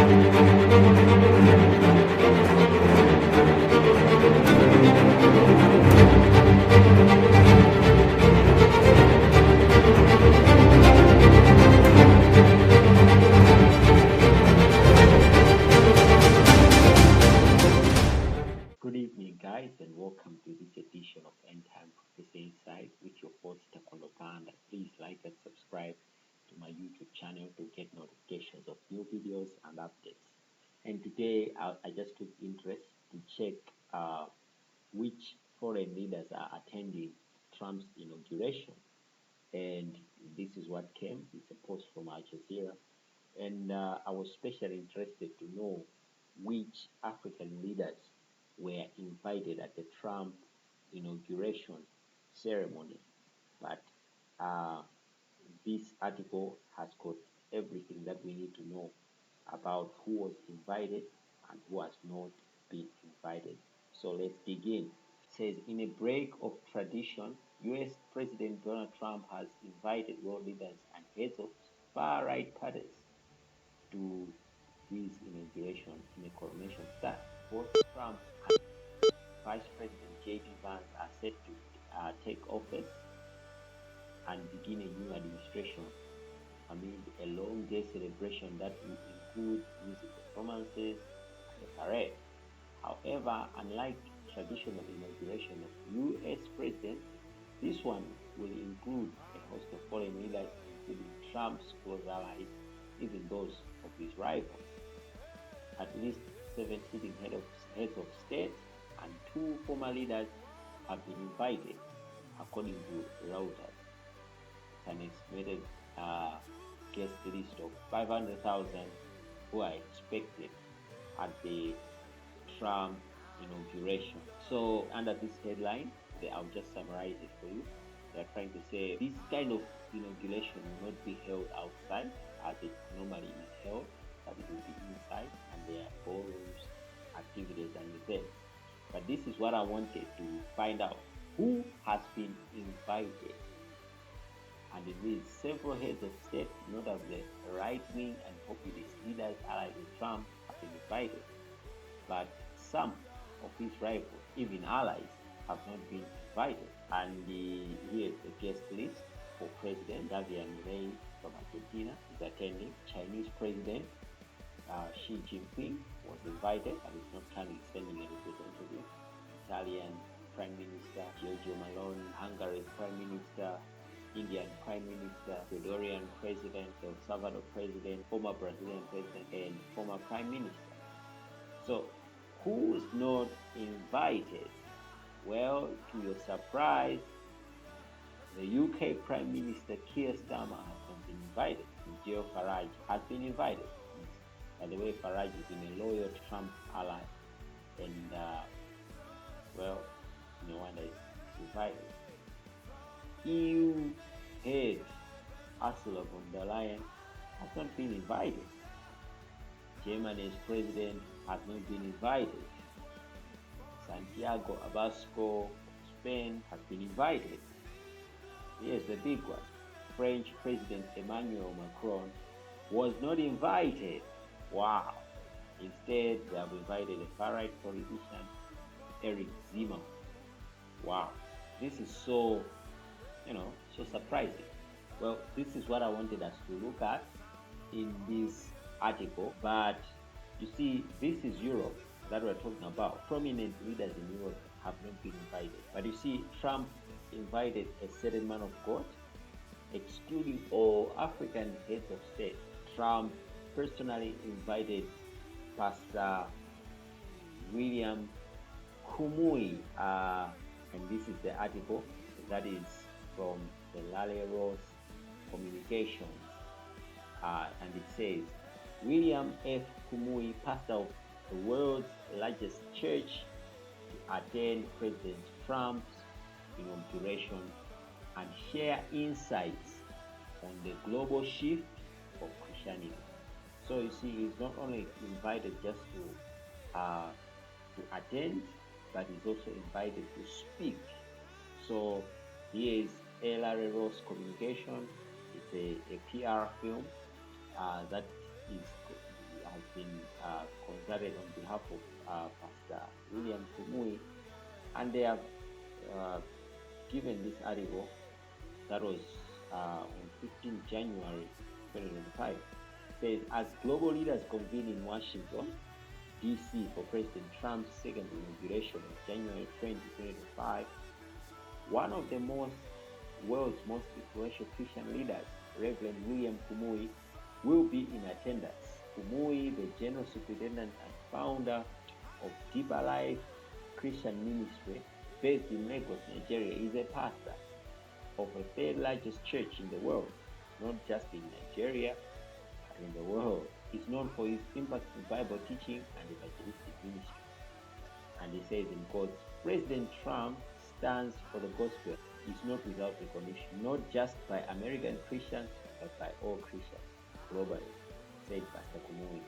Good evening, guys, and welcome to this edition of Endtimes Prophecy Insight with your host, Pastor Nathaniel. Please like and subscribe to my YouTube channel to get notifications of new videos and updates. And today, I just took interest to check which foreign leaders are attending Trump's inauguration. And this is what came. It's a post from Al Jazeera. And I was especially interested to know which African leaders were invited at the Trump inauguration ceremony. But this article has got everything that we need to know about who was invited and who has not been invited. So let's begin. It says, in a break of tradition, U.S. President Donald Trump has invited world leaders and heads of far-right parties to his inauguration in a coronation style. Both Trump and Vice President J.D. Vance are set to take office and begin a new administration amid a long-day celebration that will include music performances and a parade. However, unlike traditional inauguration of U.S. presidents, this one will include a host of foreign leaders, including Trump's close allies, even those of his rivals. At least 7 sitting heads of state and 2 former leaders have been invited, according to Reuters. It's an estimated guest list of 500,000 who are expected at the Trump inauguration. So under this headline, I'll just summarize it for you. They're trying to say this kind of inauguration will not be held outside as it normally is held, but it will be inside, and there are ballrooms, activities, and events. But this is what I wanted to find out. Who has been invited? And it is several heads of state, notably right-wing and populist leaders allied with Trump, have been invited. But some of his rivals, even allies, have not been invited. And here's the guest list for President Javier Milei from Argentina is attending. Chinese President Xi Jinping was invited and is not currently sending a representative. Italian Prime Minister Giorgio Meloni, Hungary's Prime Minister, Indian Prime Minister, Ecuadorian President, El Salvador President, former Brazilian President, and former Prime Minister. So, who's not invited? Well, to your surprise, the UK Prime Minister Keir Starmer has not been invited. Nigel Farage has been invited. By the way, Farage has been a loyal Trump ally, and well, no wonder he's invited. EU head Ursula von der Leyen has not been invited. Germany's president has not been invited. Santiago Abascal of Spain has been invited. Here's the big one. French President Emmanuel Macron was not invited. Wow. Instead, they have invited a far-right politician, Eric Zemmour. Wow. This is so surprising. Well, this is what I wanted us to look at in this article. But you see, this is Europe that we're talking about. Prominent leaders in Europe have not been invited. But you see, Trump invited a certain man of God, excluding all African heads of state. Trump personally invited Pastor William Kumui, and this is the article that is from the Laleros Communications, and it says, William F. Kumui, pastor of the world's largest church, to attend President Trump's inauguration and share insights on the global shift of Christianity. So you see, he's not only invited just to attend, but he's also invited to speak. So here is Larry Ross Communication. It's a PR film that has been started on behalf of Pastor William Kumui, and they have given this article that was on 15 January 2025. Says, as global leaders convene in Washington, D.C. for President Trump's second inauguration in January 2025, one of the world's most influential Christian leaders, Reverend William Kumui, will be in attendance. Kumui, the General Superintendent and founder of Deeper Life Christian Ministry, based in Lagos, Nigeria, is a pastor of the third largest church in the world, not just in Nigeria, but in the world. He's known for his impactful Bible teaching and evangelistic ministry. And he says in quotes, President Trump stands for the gospel is not without recognition, not just by American Christians, but by all Christians globally, said Pastor Kumui.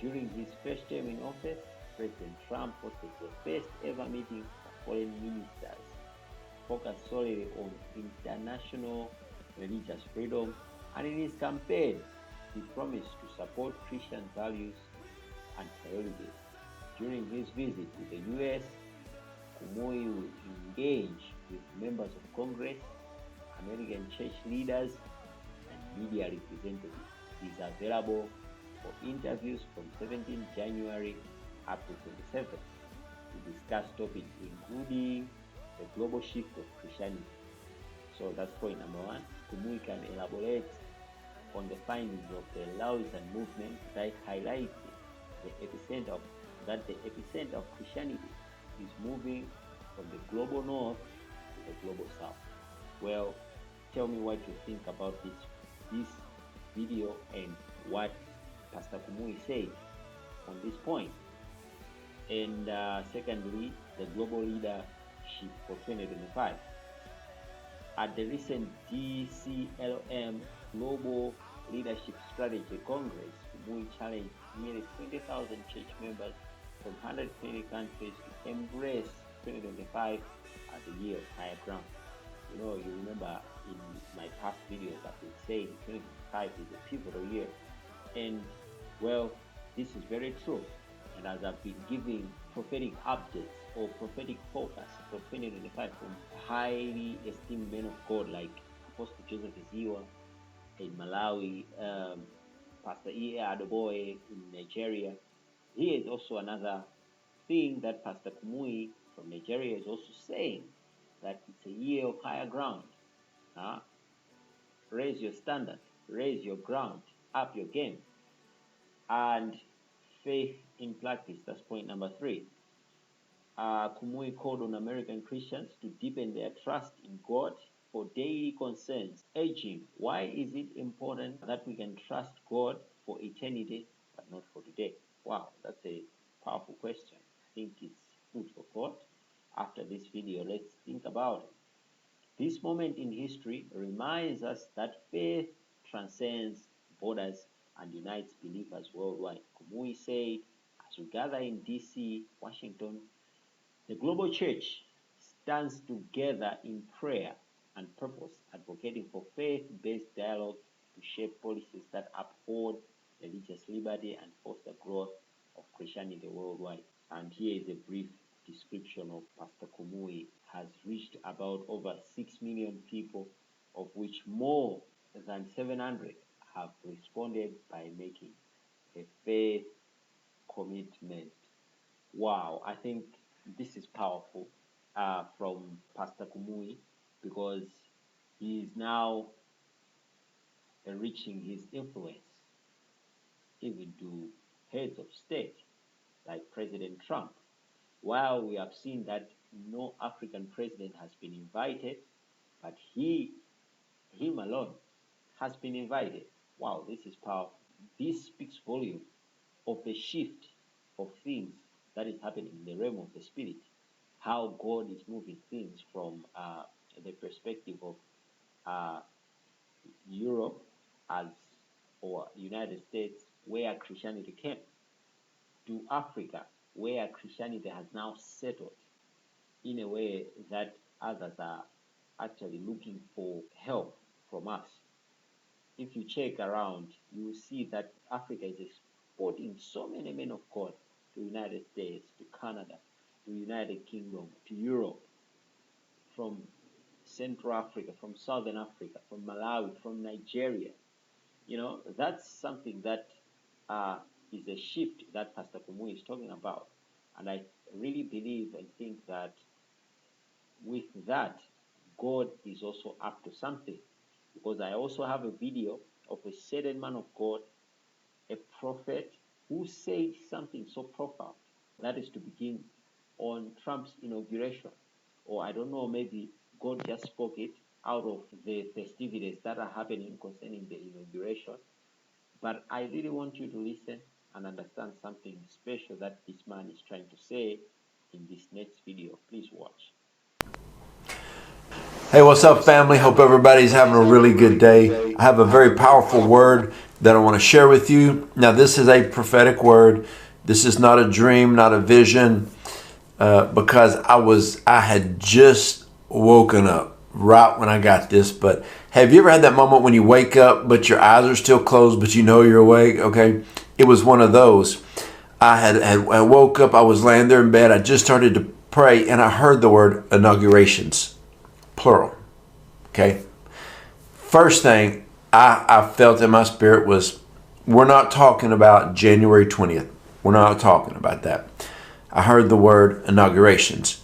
During his first term in office, President Trump hosted the first ever meeting of foreign ministers focused solely on international religious freedom, and in his campaign, he promised to support Christian values and priorities. During his visit to the U.S., Kumui will engage with members of Congress, American church leaders, and media representatives. He is available for interviews from 17 January up to 27th to discuss topics including the global shift of Christianity. So that's point number one. Kumui can elaborate on the findings of the Lausanne movement that highlighted the epicenter of Christianity is moving from the global north to the global south. Well, tell me what you think about this video and what Pastor Kumui said on this point. And secondly, the global leadership for 2025. At the recent DCLM Global Leadership Strategy Congress, Kumui challenged nearly 20,000 church members from 120 countries to embrace 2025 as a year of higher ground. You remember in my past videos I've been saying 2025 is a pivotal year. And well, this is very true. And as I've been giving prophetic updates or prophetic focus for 2025 from highly esteemed men of God like Apostle Joseph Eziwa in Malawi, Pastor E.A. Adeboye in Nigeria. Here is also another thing that Pastor Kumui from Nigeria is also saying, that it's a year of higher ground. Raise your standard, raise your ground, up your game. And faith in practice, that's point number 3. Kumui called on American Christians to deepen their trust in God for daily concerns, urging, why is it important that we can trust God for eternity but not for today? Wow, that's a powerful question. I think it's food for thought. After this video, let's think about it. This moment in history reminds us that faith transcends borders and unites believers worldwide. Kumui said, as we gather in D.C., Washington, the global church stands together in prayer and purpose, advocating for faith-based dialogue to shape policies that uphold religious liberty and foster growth of Christianity worldwide. And here is a brief description of Pastor Kumui. Has reached about over 6 million people, of which more than 700 have responded by making a faith commitment. Wow, I think this is powerful from Pastor Kumui, because he is now reaching his influence even to heads of state like President Trump. While we have seen that no African president has been invited, but him alone has been invited. Wow, this is powerful. This speaks volume of the shift of things that is happening in the realm of the spirit. How God is moving things from the perspective of Europe or United States, where Christianity came, to Africa, where Christianity has now settled in a way that others are actually looking for help from us. If you check around, you will see that Africa is exporting so many men of God to United States, to Canada, to United Kingdom, to Europe, from Central Africa, from Southern Africa, from Malawi, from Nigeria. That's something that is a shift that Pastor Kumu is talking about. And I really believe and think that with that, God is also up to something. Because I also have a video of a certain man of God, a prophet, who said something so profound. That is to begin on Trump's inauguration. Or I don't know, maybe God just spoke it out of the festivities that are happening concerning the inauguration. But I really want you to listen and understand something special that this man is trying to say in this next video. Please watch. Hey, what's up, family? Hope everybody's having a really good day. I have a very powerful word that I want to share with you. Now, this is a prophetic word. This is not a dream, not a vision, because I had just woken up right when I got this. But have you ever had that moment when you wake up, but your eyes are still closed, but you know you're awake? Okay, it was one of those. I woke up. I was laying there in bed. I just started to pray, and I heard the word inaugurations. Plural. Okay. First thing I felt in my spirit was, we're not talking about January 20th. We're not talking about that. I heard the word inaugurations.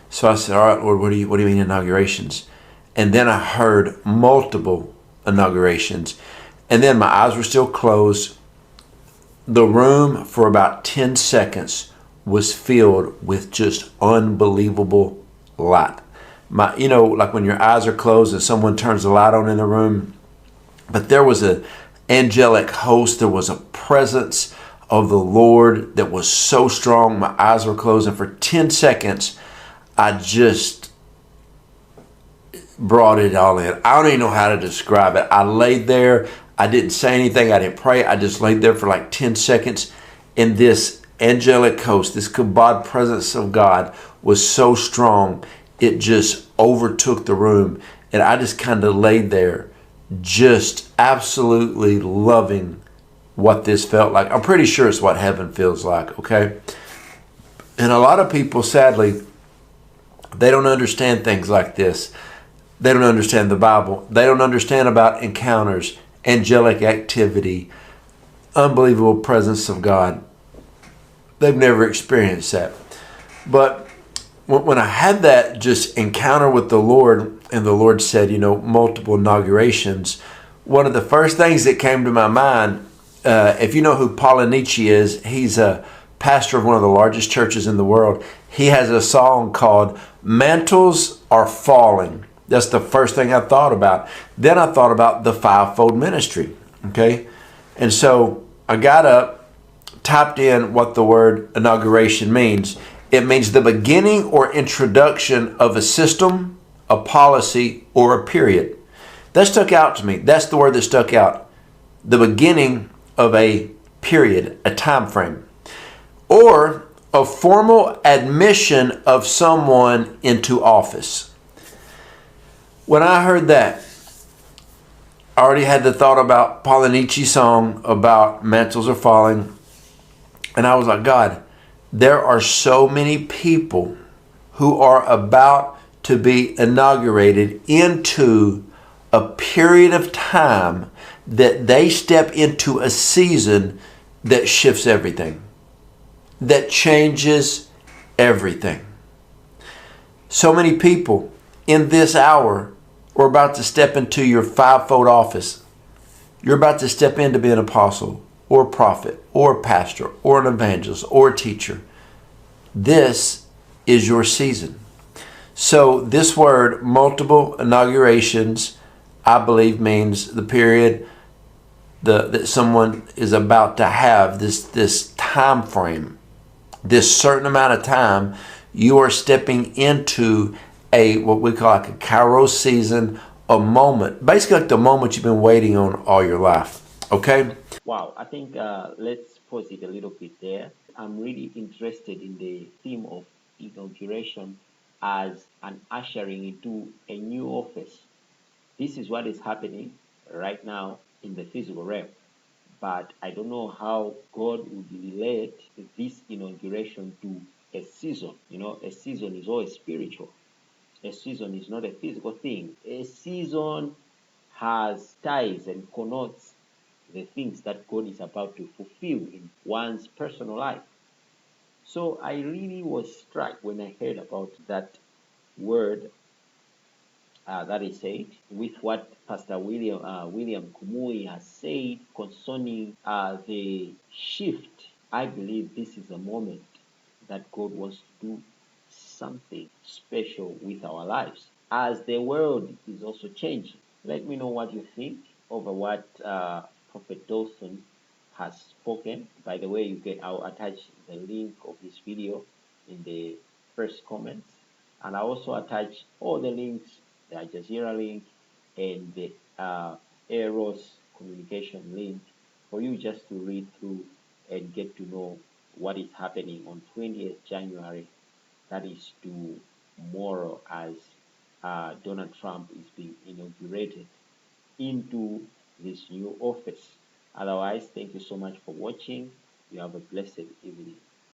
So I said, all right, Lord, what do you mean inaugurations? And then I heard multiple inaugurations. And then my eyes were still closed. The room for about 10 seconds was filled with just unbelievable light. Like when your eyes are closed and someone turns the light on in the room. But there was an angelic host. There was a presence of the Lord that was so strong. My eyes were closed, and for 10 seconds, I just brought it all in. I don't even know how to describe it. I laid there. I didn't say anything. I didn't pray. I just laid there for like 10 seconds. And this angelic host, this kabod presence of God was so strong, it just overtook the room. And I just kind of laid there, just absolutely loving what this felt like. I'm pretty sure it's what heaven feels like, okay? And a lot of people, sadly, they don't understand things like this. They don't understand the Bible. They don't understand about encounters, angelic activity, unbelievable presence of God. They've never experienced that. But when I had that just encounter with the Lord, and the Lord said, multiple inaugurations, one of the first things that came to my mind, if you know who Nietzsche is, he's a pastor of one of the largest churches in the world. He has a song called Mantles Are Falling. That's the first thing I thought about. Then I thought about the fivefold ministry, okay? And so I got up, typed in what the word inauguration means. It means the beginning or introduction of a system, a policy, or a period. That stuck out to me. That's the word that stuck out. The beginning of a period, a time frame. Or a formal admission of someone into office. When I heard that, I already had the thought about Nietzsche's song about mantles are falling. And I was like, God, there are so many people who are about to be inaugurated into a period of time that they step into a season that shifts everything, that changes everything. So many people in this hour are about to step into your fivefold office. You're about to step in to be an apostle, or a prophet, or a pastor, or an evangelist, or a teacher. This is your season. So this word, multiple inaugurations, I believe means the period that someone is about to have, this time frame, this certain amount of time. You are stepping into what we call like a Kairos season, a moment, basically like the moment you've been waiting on all your life. Okay? Wow, I think let's pause it a little bit there. I'm really interested in the theme of inauguration as an ushering into a new office. This is what is happening right now in the physical realm. but I don't know how God would relate this inauguration to a season. A season is always spiritual. A season is not a physical thing. A season has ties and connotes the things that God is about to fulfill in one's personal life. So I really was struck when I heard about that word that is said with what Pastor William Kumui has said concerning the shift. I believe this is a moment that God wants to do something special with our lives as the world is also changing. Let me know what you think over what Prophet Dawson has spoken. By the way, I'll attach the link of this video in the first comments, and I also attach all the links, the Al Jazeera link and the Eros communication link for you just to read through and get to know what is happening on 20th January. That is tomorrow, as Donald Trump is being inaugurated into this new office. Otherwise, thank you so much for watching. You have a blessed evening.